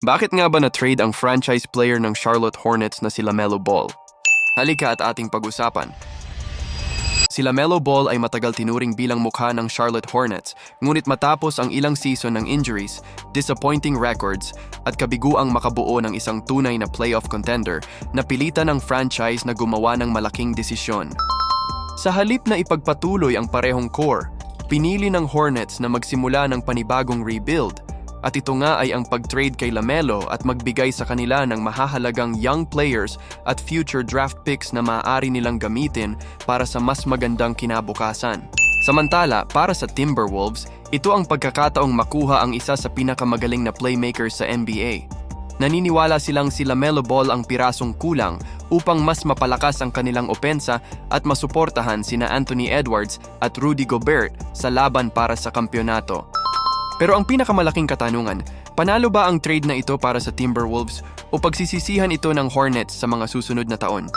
Bakit nga ba na-trade ang franchise player ng Charlotte Hornets na si LaMelo Ball? Halika at ating pag-usapan. Si LaMelo Ball ay matagal tinuring bilang mukha ng Charlotte Hornets, ngunit matapos ang ilang season ng injuries, disappointing records, at kabiguang makabuo ng isang tunay na playoff contender, napilitan ng franchise na gumawa ng malaking desisyon. Sa halip na ipagpatuloy ang parehong core, pinili ng Hornets na magsimula ng panibagong rebuild, at ito nga ay ang pag-trade kay LaMelo at magbigay sa kanila ng mahahalagang young players at future draft picks na maaari nilang gamitin para sa mas magandang kinabukasan. Samantala, para sa Timberwolves, ito ang pagkakataong makuha ang isa sa pinakamagaling na playmakers sa NBA. Naniniwala silang si LaMelo Ball ang pirasong kulang upang mas mapalakas ang kanilang opensa at masuportahan sina Anthony Edwards at Rudy Gobert sa laban para sa kampyonato. Pero ang pinakamalaking katanungan, panalo ba ang trade na ito para sa Timberwolves o pagsisisihan ito ng Hornets sa mga susunod na taon?